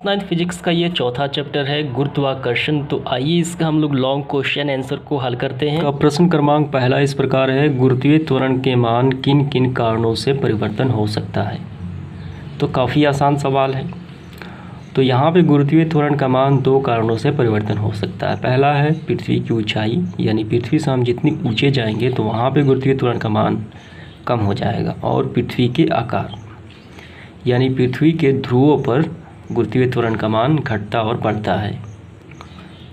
Ninth physics का ये चौथा चैप्टर है गुरुत्वाकर्षण। तो आइए इसका हम लोग लॉन्ग क्वेश्चन आंसर को हल करते हैं। प्रश्न क्रमांक पहला इस प्रकार है, गुरुत्वीय त्वरण के मान किन किन कारणों से परिवर्तन हो सकता है। तो काफ़ी आसान सवाल है। तो यहाँ पे गुरुत्वीय त्वरण का मान दो कारणों से परिवर्तन हो सकता है। पहला है पृथ्वी की ऊंचाई, यानी पृथ्वी से हम जितनी ऊंचे जाएंगे तो वहाँ पे गुरुत्वीय त्वरण का मान कम हो जाएगा। और पृथ्वी के आकार, यानी पृथ्वी के ध्रुवों पर गुरुत्वीय त्वरण का मान घटता और बढ़ता है।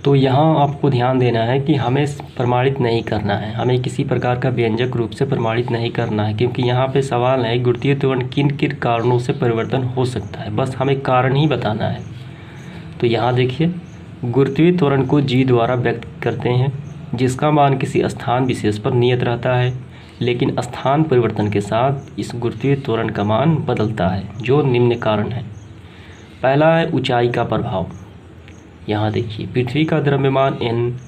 तो यहाँ आपको ध्यान देना है कि हमें प्रमाणित नहीं करना है, हमें किसी प्रकार का व्यंजक रूप से प्रमाणित नहीं करना है, क्योंकि यहाँ पे सवाल है गुरुत्वीय त्वरण किन किन कारणों से परिवर्तन हो सकता है, बस हमें कारण ही बताना है। तो यहाँ देखिए, गुरुत्वीय त्वरण को जी द्वारा व्यक्त करते हैं, जिसका मान किसी स्थान विशेष पर नियत रहता है, लेकिन स्थान परिवर्तन के साथ इस गुरुत्वीय त्वरण का मान बदलता है, जो निम्न कारण है। पहला है ऊंचाई का प्रभाव। यहाँ देखिए, पृथ्वी का द्रव्यमान n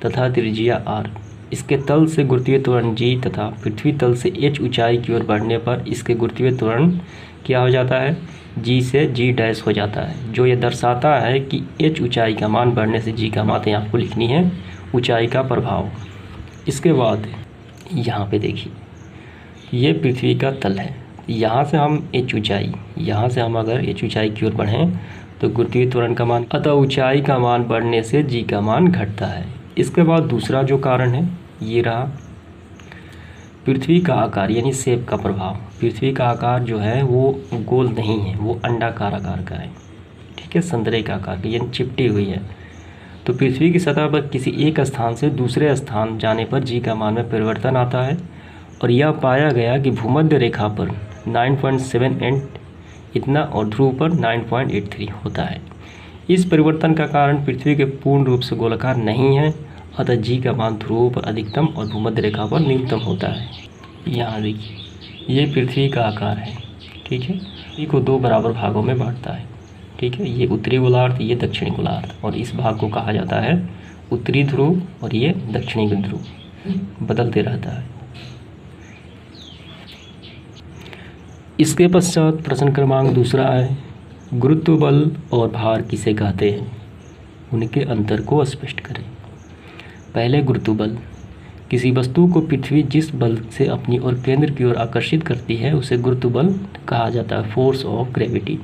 तथा त्रिज्या r, इसके तल से गुरुत्वीय त्वरण g तथा पृथ्वी तल से h ऊंचाई की ओर बढ़ने पर इसके गुरुत्वीय त्वरण क्या हो जाता है, g से g डैश हो जाता है, जो ये दर्शाता है कि h ऊंचाई का मान बढ़ने से g का मान आपको लिखनी है ऊंचाई का प्रभाव। इसके बाद यहाँ पे देखिए, ये पृथ्वी का तल है, यहाँ से हम h ऊंचाई, यहाँ से हम अगर h ऊंचाई की ओर बढ़ें तो गुरुत्वीय त्वरण का मान, अतः ऊंचाई का मान बढ़ने से g का मान घटता है। इसके बाद दूसरा जो कारण है ये रहा पृथ्वी का आकार, यानी शेप का प्रभाव। पृथ्वी का आकार जो है वो गोल नहीं है, वो अंडाकार आकार का है, ठीक है, संतरे का आकार का, यानी चिपटी हुई है। तो पृथ्वी की सतह पर किसी एक स्थान से दूसरे स्थान जाने पर g का मान में परिवर्तन आता है, और यह पाया गया कि भूमध्य रेखा पर 9.78 इतना और ध्रुव पर 9.83 होता है। इस परिवर्तन का कारण पृथ्वी के पूर्ण रूप से गोलाकार नहीं है, अतः जी का मान ध्रुवों पर अधिकतम और भूमध्य रेखा पर न्यूनतम होता है। यहाँ देखिए, ये पृथ्वी का आकार है, ठीक है, पृथ्वी को दो बराबर भागों में बांटता है, ठीक है, ये उत्तरी गोलार्ध, ये दक्षिणी गोलार्ध, और इस भाग को कहा जाता है उत्तरी ध्रुव और ये दक्षिणी ध्रुव, बदलते रहता है। इसके पश्चात प्रश्न क्रमांक दूसरा है, गुरुत्व बल और भार किसे कहते हैं, उनके अंतर को स्पष्ट करें। पहले गुरुत्व बल, किसी वस्तु को पृथ्वी जिस बल से अपनी ओर केंद्र की ओर आकर्षित करती है उसे गुरुत्व बल कहा जाता है, फोर्स ऑफ ग्रेविटी।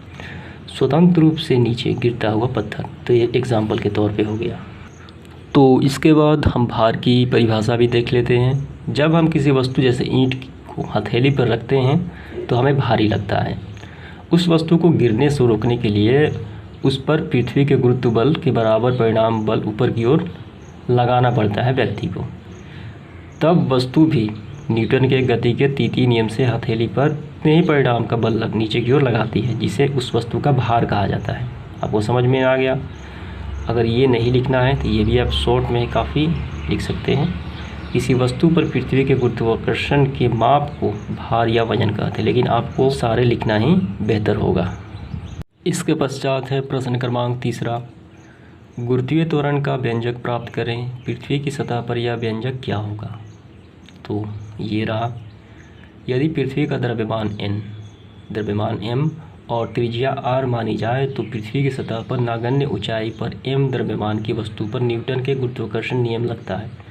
स्वतंत्र रूप से नीचे गिरता हुआ पत्थर, तो ये एग्जाम्पल के तौर पे हो गया। तो इसके बाद हम भार की परिभाषा भी देख लेते हैं। जब हम किसी वस्तु जैसे ईंट को हथेली पर रखते हैं तो हमें भारी लगता है। उस वस्तु को गिरने से रोकने के लिए उस पर पृथ्वी के गुरुत्व बल के बराबर परिणाम बल ऊपर की ओर लगाना पड़ता है व्यक्ति को, तब वस्तु भी न्यूटन के गति के तृतीय नियम से हथेली पर उतने ही परिणाम का बल नीचे की ओर लगाती है, जिसे उस वस्तु का भार कहा जाता है। आपको समझ में आ गया। अगर ये नहीं लिखना है तो ये भी आप शॉर्ट में काफ़ी लिख सकते हैं। किसी वस्तु पर पृथ्वी के गुरुत्वाकर्षण के माप को भार या वजन कहते हैं, लेकिन आपको सारे लिखना ही बेहतर होगा। इसके पश्चात है प्रश्न क्रमांक तीसरा, गुरुत्वीय त्वरण का व्यंजक प्राप्त करें। पृथ्वी की सतह पर यह व्यंजक क्या होगा। तो ये रहा, यदि पृथ्वी का द्रव्यमान m और त्रिज्या r मानी जाए तो पृथ्वी की सतह पर नगण्य ऊंचाई पर m द्रव्यमान की वस्तु पर न्यूटन के गुरुत्वाकर्षण नियम लगता है।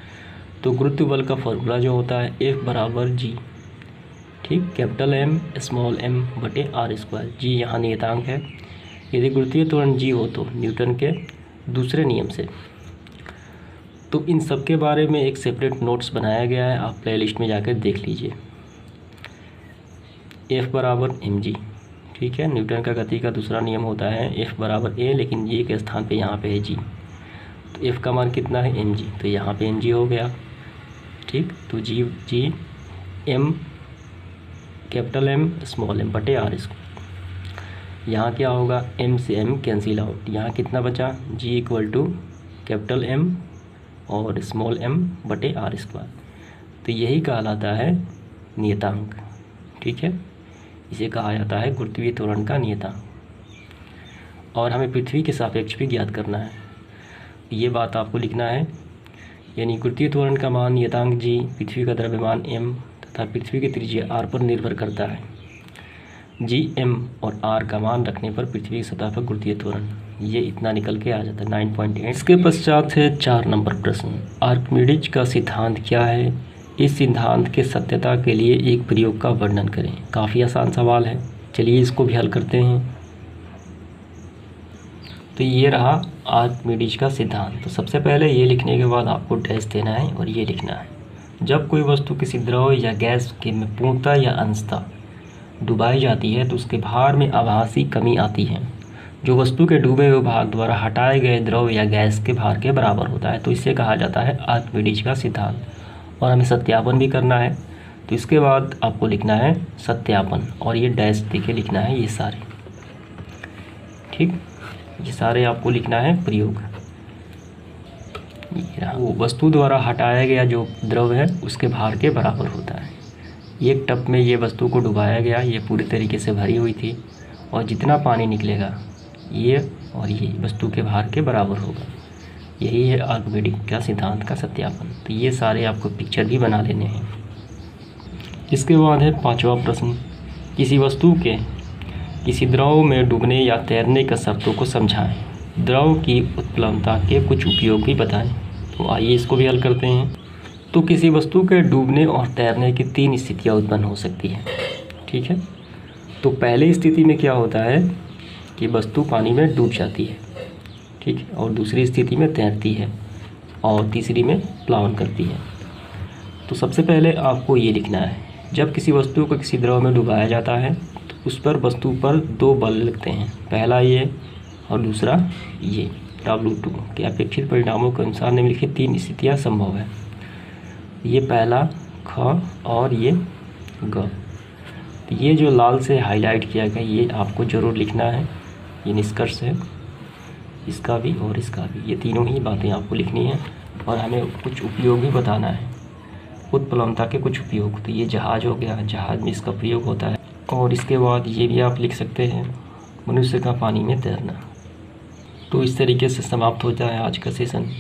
तो गुरुत्व बल का फॉर्मूला जो होता है F बराबर g, ठीक, कैपिटल M स्मॉल m बटे r स्क्वायर। g यहाँ नियतांक है। यदि गुरुत्वीय त्वरण g हो तो न्यूटन के दूसरे नियम से। तो इन सब के बारे में एक सेपरेट नोट्स बनाया गया है, आप प्लेलिस्ट में जाकर देख लीजिए। F बराबर mg, ठीक है, न्यूटन का गति का दूसरा नियम होता है F बराबर a, लेकिन g के स्थान पे यहाँ पे है g। तो F का मान कितना है mg, तो यहाँ पे mg हो गया, ठीक। तो g m capital M small m बटे r स्क्वायर। यहाँ क्या होगा, m से m कैंसिल आउट, यहाँ कितना बचा, g equal to capital M और स्मॉल m बटे r स्क्वायर। तो यही कहलाता है नियतांक, ठीक है, इसे कहा जाता है गुरुत्वीय त्वरण का नियतांक। और हमें पृथ्वी के सापेक्ष भी ज्ञात करना है, ये बात आपको लिखना है। यानी गुरुत्वीय त्वरण का मान नियतांक g पृथ्वी का द्रव्यमान m तथा पृथ्वी की त्रिज्या r पर निर्भर करता है। Gm और R का मान रखने पर पृथ्वी की सतह पर गुरुत्वीय त्वरण ये इतना निकल के आ जाता है 9.8। इसके पश्चात है 4 नंबर प्रश्न, आर्किमिडीज का सिद्धांत क्या है? इस सिद्धांत के सत्यता के लिए एक प्रयोग का वर्णन करें। काफ़ी आसान सवाल है, चलिए इसको भी हल करते हैं। तो ये रहा आर्किमिडीज का सिद्धांत। तो सबसे पहले ये लिखने के बाद आपको डैश देना है और ये लिखना है, जब कोई वस्तु किसी द्रव या गैस के में पूर्णतः या अंशतः डुबाई जाती है तो उसके भार में आभासी कमी आती है, जो वस्तु के डूबे हुए भाग द्वारा हटाए गए द्रव या गैस के भार के बराबर होता है। तो इसे कहा जाता है आर्किमिडीज का सिद्धांत। और हमें सत्यापन भी करना है, तो इसके बाद आपको लिखना है सत्यापन और ये डैश देके लिखना है ये सारे, ठीक, ये सारे आपको लिखना है प्रयोग। वो वस्तु द्वारा हटाया गया जो द्रव है उसके भार के बराबर होता है। एक टब में ये वस्तु को डुबाया गया, ये पूरी तरीके से भरी हुई थी और जितना पानी निकलेगा ये और ये वस्तु के भार के बराबर होगा। यही है आर्किमिडीज का सिद्धांत का सत्यापन। तो ये सारे आपको पिक्चर भी बना लेने हैं। इसके बाद है 5वां प्रश्न, किसी वस्तु के किसी द्रव में डूबने या तैरने की शर्तों को समझाएं। द्रव की उत्प्लवनता के कुछ उपयोग भी बताएं। तो आइए इसको भी हल करते हैं। तो किसी वस्तु के डूबने और तैरने की 3 स्थितियाँ उत्पन्न हो सकती हैं, ठीक है। तो पहली स्थिति में क्या होता है कि वस्तु पानी में डूब जाती है, ठीक है, और दूसरी स्थिति में तैरती है और तीसरी में प्लावन करती है। तो सबसे पहले आपको ये लिखना है, जब किसी वस्तु को किसी द्रव में डुबाया जाता है तो उस पर वस्तु पर 2 बल लगते हैं, पहला ये और दूसरा ये। W2 के अपेक्षित परिणामों के अनुसार निम्नलिखित 3 स्थितियाँ संभव है। ये पहला ख और ये ग। तो ये जो लाल से हाईलाइट किया गया ये आपको ज़रूर लिखना है, ये निष्कर्ष है इसका भी और इसका भी, ये तीनों ही बातें आपको लिखनी है। और हमें कुछ उपयोग भी बताना है, उत्प्लवनता के कुछ उपयोग। तो ये जहाज़ हो गया, जहाज़ में इसका प्रयोग होता है। और इसके बाद ये भी आप लिख सकते हैं, मनुष्य का पानी में तैरना। तो इस तरीके से समाप्त होता है आज का सेशन।